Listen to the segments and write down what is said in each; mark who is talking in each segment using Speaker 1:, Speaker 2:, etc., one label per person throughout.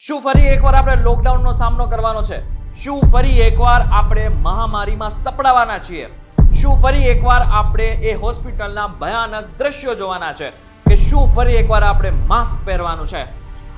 Speaker 1: શું ફરી એકવાર આપણે લોકડાઉનનો સામનો કરવાનો છે? શું ફરી એકવાર આપણે મહામારીમાં સપડાવાના છીએ? શું ફરી એકવાર આપણે એ હોસ્પિટલના ભયાનક દ્રશ્યો જોવાના છે? કે શું ફરી એકવાર આપણે માસ્ક પહેરવાનું છે?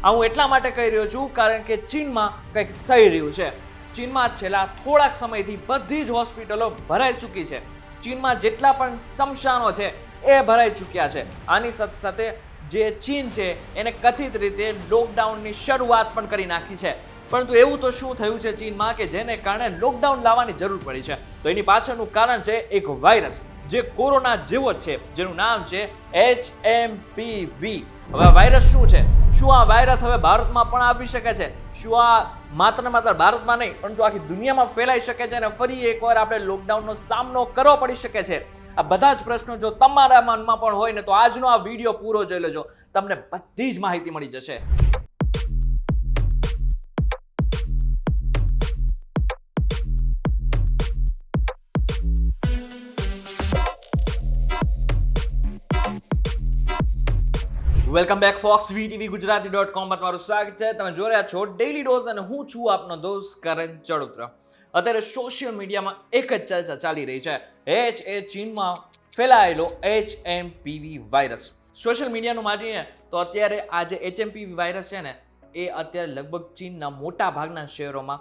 Speaker 1: આ હું એટલા માટે કહી રહ્યો છું કારણ કે ચીનમાં કંઈક થઈ રહ્યું છે. ચીનમાં છેલ્લા થોડાક સમયથી બધી જ હોસ્પિટલો ભરાઈ ચૂકી છે. ચીનમાં જેટલા પણ સ્મશાનો છે એ ભરાઈ ચૂક્યા છે. આની સાથે સાથે જે ચીન છે એને કથિત રીતે લોકડાઉનની શરૂઆત પણ કરી નાખી છે. પરંતુ એવું તો શું થયું છે ચીનમાં કે જેને કારણે લોકડાઉન લાવવાની જરૂર પડી છે? તો એની પાછળનું કારણ છે એક વાયરસ જે કોરોના જેવો જ છે, જેનું નામ છે HMPV. હવે આ વાયરસ શું છે? શું આ વાયરસ હવે ભારતમાં પણ આવી શકે છે? શું આ માત્ર ભારતમાં નહીં પરંતુ આખી દુનિયામાં ફેલાઈ શકે છે અને ફરી એકવાર આપણે લોકડાઉનનો સામનો કરવો પડી શકે છે? આ બધા જ પ્રશ્નો જો તમારા મનમાં પણ હોય ને તો આજનો આ વિડીયો પૂરો જોઈ લેજો, તમને બધી જ માહિતી મળી જશે. વેલકમ બેક ફોક્સ વીટીવી ગુજરાતી.com પર તમારું સ્વાગત છે. તમે જોઈ રહ્યા છો ડેઈલી ડોઝ અને હું છું આપનો દોસ્ત કરણ ચડોત્રા. અત્યારે સોશિયલ મીડિયામાં એક જ ચર્ચા ચાલી રહી છે, ચીનમાં ફેલાયેલો HMPV વાયરસ. સોશિયલ મીડિયાનું માનીએ તો અત્યારે આ જે HMPV વાયરસ છે ને એ અત્યારે લગભગ ચીનના મોટા ભાગના શહેરોમાં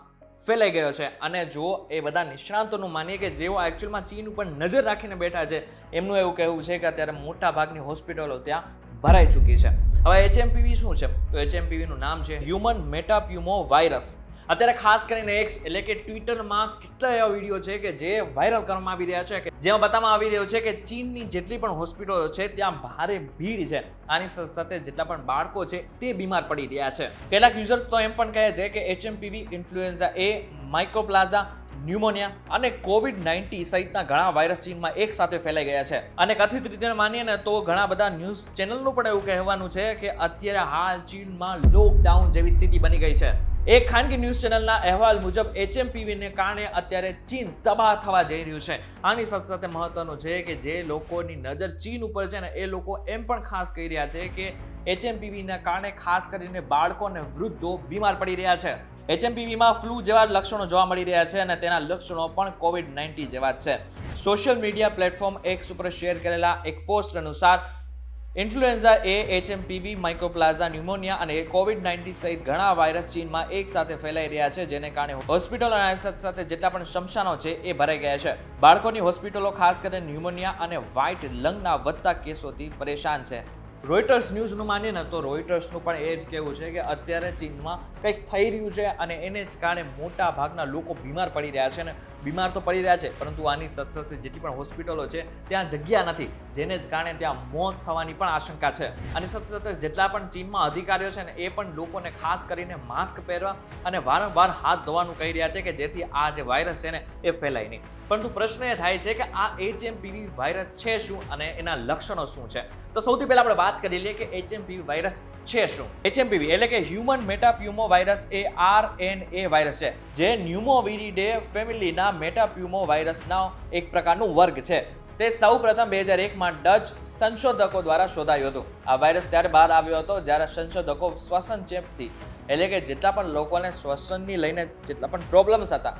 Speaker 1: ફેલાઈ ગયો છે. અને જો એ બધા નિષ્ણાંતોનું માનીએ કે જેઓ એકચ્યુઅલમાં ચીન ઉપર નજર રાખીને બેઠા છે, એમનું એવું કહેવું છે કે અત્યારે મોટા ભાગની હોસ્પિટલો ત્યાં ભરાઈ ચૂકી છે. હવે HMPV શું છે? તો HMPV નું નામ છે હ્યુમન મેટાપ્યુમો વાયરસ. અત્યારે ખાસ કરીને એક્સ એટલે કે ટ્વિટરમાં કેટલા એવા વિડીયો છે કે જે વાયરલ કરવામાં આવી રહ્યા છે, કે જેમાં બતાવવામાં આવી રહ્યો છે કે ચીનની જેટલી પણ હોસ્પિટલો છે ત્યાં ભારે ભીડ છે. આની સાથે જેટલા પણ બાળકો છે તે બીમાર પડી રહ્યા છે. કેટલાક યુઝર્સ તો એમ પણ કહે છે કે HMPV, ઇન્ફ્લુએન્ઝા A, માઇકોપ્લાઝા, ન્યુમોનિયા અને COVID-19 સહિતના ઘણા વાયરસ ચીનમાં એક સાથે ફેલાઈ ગયા છે. અને કથિત રીતે માનીએ ને તો ઘણા બધા ન્યૂઝ ચેનલનું પણ એવું કહેવાનું છે કે અત્યારે હાલ ચીનમાં લોકડાઉન જેવી સ્થિતિ બની ગઈ છે. એક ખાનગી ન્યૂઝ ચેનલના અહેવાલ મુજબ HMPV ને કારણે અત્યારે ચીન તબાહ થવા જઈ રહ્યું છે. આની સાથે સાથે મહત્વનું છે કે જે લોકોની નજર ચીન ઉપર છે ને એ લોકો એમ પણ ખાસ કહી રહ્યા છે કે HMPV ના કારણે ખાસ કરીને બાળકો અને વૃદ્ધો બીમાર પડી રહ્યા છે. HMPVમાં ફ્લૂ જેવા લક્ષણો જોવા મળી રહ્યા છે અને તેના લક્ષણો પણ COVID-19 જેવા જ છે. સોશિયલ મીડિયા પ્લેટફોર્મ એક્સ ઉપર શેર કરેલા એક પોસ્ટ અનુસાર ઇન્ફ્લુએન્ઝા A, HMPV, માઇકોપ્લાઝા, ન્યુમોનિયા અને COVID-19 સહિત ઘણા વાયરસ ચીનમાં એક સાથે ફેલાઈ રહ્યા છે, જેને કારણે હોસ્પિટલો અને સાથે જેટલા પણ સ્મશાનો છે એ ભરાઈ ગયા છે. બાળકોની હોસ્પિટલો ખાસ કરીને ન્યુમોનિયા અને વ્હાઇટ લંગના વધતા કેસોથી પરેશાન છે. રોયટર્સ ન્યૂઝનું માનીએ ને તો રોયટર્સનું પણ એ જ કહેવું છે કે અત્યારે ચીનમાં કંઈક થઈ રહ્યું છે અને એને જ કારણે મોટા ભાગના લોકો બીમાર પડી રહ્યા છે. અને બીમાર તો પડી રહ્યા છે પરંતુ આની સાથે સાથે જેટલી પણ હોસ્પિટલો છે ત્યાં જગ્યા નથી, જેને જ કારણે ત્યાં મોત થવાની પણ આશંકા છે. આની સાથે સાથે જેટલા પણ ચીનમાં અધિકારીઓ છે ને એ પણ લોકોને ખાસ કરીને માસ્ક પહેરવા અને વારંવાર હાથ ધોવાનું કહી રહ્યા છે કે જેથી આ જે વાયરસ છે ને એ ફેલાય નહીં. પરંતુ પ્રશ્ન એ થાય છે કે આ HMPV વાયરસ છે શું અને એના લક્ષણો શું છે? તો સૌથી પહેલા આપણે વાત કરી લઈએ કે HMPV વાયરસ છે શું. HMPV એટલે કે હ્યુમન મેટાપ્યુમો વાયરસ એ RNA વાયરસ છે, જે ન્યુમોવિરિડે ફેમિલીના મેટાપ્યુમો વાયરસના એક પ્રકારનું વર્ગ છે. તે સૌ પ્રથમ 2001માં ડચ સંશોધકો દ્વારા શોધાયું હતું. આ વાયરસ ત્યારે બહાર આવ્યો હતો જ્યારે સંશોધકો શ્વસન ચેપથી એટલે કે જેટલા પણ લોકોને શ્વસનની લઈને જેટલા પણ પ્રોબ્લેમ્સ હતા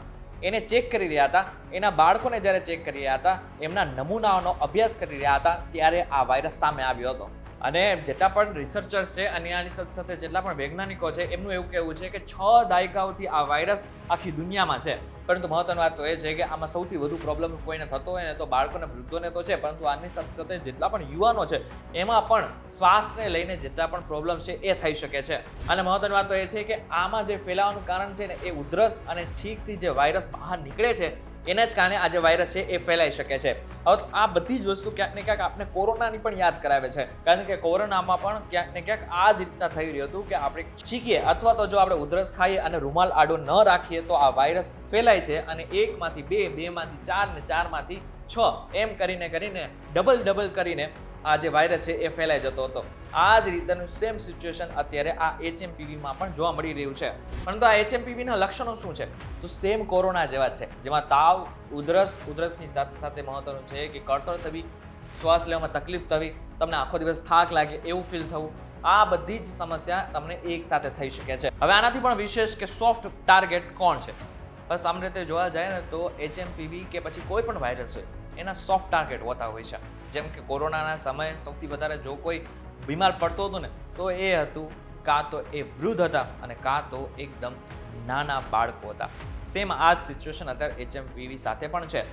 Speaker 1: એને ચેક કરી રહ્યા હતા, એના બાળકોને જ્યારે ચેક કરી રહ્યા હતા, એમના નમૂનાઓનો અભ્યાસ કરી રહ્યા હતા, ત્યારે આ વાયરસ સામે આવ્યો હતો. અને જેટલા પણ રિસર્ચર્સ છે અને આની સાથે સાથે જેટલા પણ વૈજ્ઞાનિકો છે એમનું એવું કહેવું છે કે 6 દાયકાઓથી આ વાયરસ આખી દુનિયામાં છે. પરંતુ મહત્વની વાત તો એ છે કે આમાં સૌથી વધુ પ્રોબ્લેમ કોઈને થતો હોય ને તો બાળકોને, વૃદ્ધોને તો છે, પરંતુ આની સાથે સાથે જેટલા પણ યુવાનો છે એમાં પણ શ્વાસને લઈને જેટલા પણ પ્રોબ્લેમ છે એ થઈ શકે છે. અને મહત્વની વાત તો એ છે કે આમાં જે ફેલાવાનું કારણ છે ને એ ઉધરસ અને છીંકથી જે વાયરસ બહાર નીકળે છે એના જ કારણે આ જે વાયરસ છે એ ફેલાઈ શકે છે. હવે આ બધી જ વસ્તુ ક્યાંક ને ક્યાંક આપણે કોરોનાની પણ યાદ કરાવે છે, કારણ કે કોરોનામાં પણ ક્યાંક ને ક્યાંક આ જ રીતના થઈ રહ્યું હતું કે આપણે છીકીએ અથવા તો જો આપણે ઉધરસ ખાઈએ અને રૂમાલ આડો ન રાખીએ તો આ વાયરસ ફેલાય છે અને 1 માંથી 2, 2 માંથી 4 ને 4 માંથી 6 એમ કરીને ડબલ કરીને આ જે વાયરસ છે એ ફેલાઈ જતો હતો. આ જ રીતનું સેમ સિચ્યુએશન અત્યારે આ HMPVમાં પણ જોવા મળી રહ્યું છે. પરંતુ આ HMPVના લક્ષણો શું છે? તો સેમ કોરોના જેવા છે, જેમાં તાવ, ઉધરસની સાથે સાથે મહત્વનું છે કે કળતર થવી, શ્વાસ લેવામાં તકલીફ થવી, તમને આખો દિવસ થાક લાગે એવું ફીલ થવું, આ બધી જ સમસ્યા તમને એક સાથે થઈ શકે છે. હવે આનાથી પણ વિશેષ કે સોફ્ટ ટાર્ગેટ કોણ છે? બસ સામાન્ય રીતે જોવા જાય ને તો HMPV કે પછી કોઈ પણ વાયરસ હોય એના સોફ્ટ ટાર્ગેટ હોતા હોય છે. જેમ કે કોરોનાના સમયે સૌથી વધારે જો કોઈ બીમાર પડતો હતો ને તો એ હતું કાં તો એ વૃદ્ધ હતા અને કાં તો એકદમ નાના બાળકો હતા. સેમ આ જ સિચ્યુએશન અત્યારે HMPV સાથે પણ છે.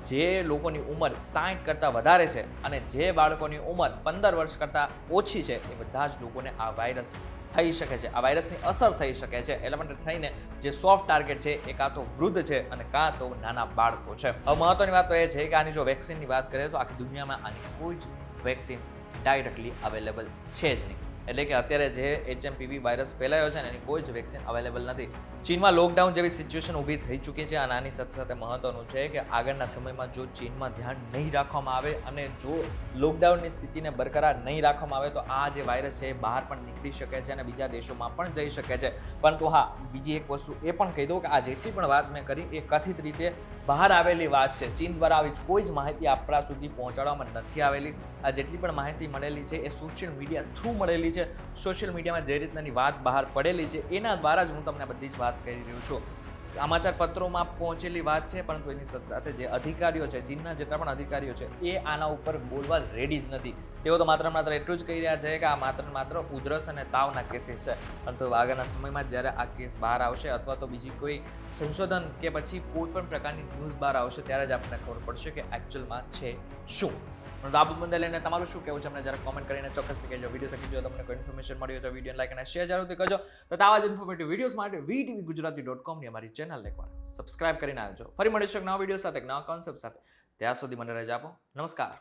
Speaker 1: જે લોકોની ઉંમર 60 કરતાં વધારે છે અને જે બાળકોની ઉંમર 15 વર્ષ કરતાં ઓછી છે એ બધા જ લોકોને આ વાયરસ થઈ શકે છે, આ વાયરસની અસર થઈ શકે છે. એટલે માટે થઈને જે સોફ્ટ ટાર્ગેટ છે એ કાં તો વૃદ્ધ છે અને કાં તો નાના બાળકો છે. હવે મહત્વની વાત તો એ છે કે આની જો વેક્સિનની વાત કરીએ તો આખી દુનિયામાં આની કોઈ જ વેક્સિન ડાયરેક્ટલી અવેલેબલ છે જ નહીં. એટલે કે અત્યારે જે HMPV વાયરસ ફેલાયો છે ને એની કોઈ જ વેક્સિન અવેલેબલ નથી. ચીનમાં લોકડાઉન જેવી સિચ્યુએશન ઊભી થઈ ચૂકી છે અને આની સાથે સાથે મહત્વનું છે કે આગળના સમયમાં જો ચીનમાં ધ્યાન નહીં રાખવામાં આવે અને જો લોકડાઉનની સ્થિતિને બરકરાર નહીં રાખવામાં આવે તો આ જે વાયરસ છે એ બહાર પણ નીકળી શકે છે અને બીજા દેશોમાં પણ જઈ શકે છે. પરંતુ હા, બીજી એક વસ્તુ એ પણ કહી દઉં કે આ જેટલી પણ વાત મેં કરી એ કથિત રીતે બહાર આવેલી વાત છે. ચીન દ્વારા આવી કોઈ જ માહિતી આપણા સુધી પહોંચાડવામાં નથી આવેલી. આ જેટલી પણ માહિતી મળેલી છે એ સોશિયલ મીડિયા થ્રુ મળેલી છે. સોશિયલ મીડિયામાં જે રીતની વાત બહાર પડેલી છે એના દ્વારા જ હું તમને બધી જ વાત કરી રહ્યો છું. સમાચાર પત્રોમાં પહોંચેલી વાત છે, પરંતુ એની સાથે જે અધિકારીઓ છે, ચીનના જેટલા પણ અધિકારીઓ છે એ આના ઉપર બોલવા રેડી જ નથી. તેઓ તો માત્ર એટલું જ કહી રહ્યા છે કે આ માત્ર ઉધરસ અને તાવના કેસીસ છે. પરંતુ આગળના સમયમાં જ્યારે આ કેસ બહાર આવશે અથવા તો બીજી કોઈ સંશોધન કે પછી કોઈ પણ પ્રકારની ન્યૂઝ બહાર આવશે ત્યારે જ આપણને ખબર પડશે કે એકચ્યુઅલમાં છે શું. પરંતુ આ મુદ્દે લઈને તમારું શું કહેવું છે અમને જરા કોમેન્ટ કરીને ચોક્કસ કહેજો. વિડીયો થકી જો તમને કોઈ ઇન્ફોર્મેશન મળી હોય તો વિડીયો લાઈક અને શેર જરૂરથી કરજો. તો આવા જ ઇન્ફોર્મેટિવ વિડીયોઝ માટે VTVGujarati.com ની અમારી ચેનલ એકવાર સબસ્ક્રાઇબ કરીને આવજો. ફરી મળીશું એક નવા વિડીયો સાથે, એક નવા કોન્સેપ્ટ સાથે. ત્યાં સુધી મને રજા આપો. નમસ્કાર.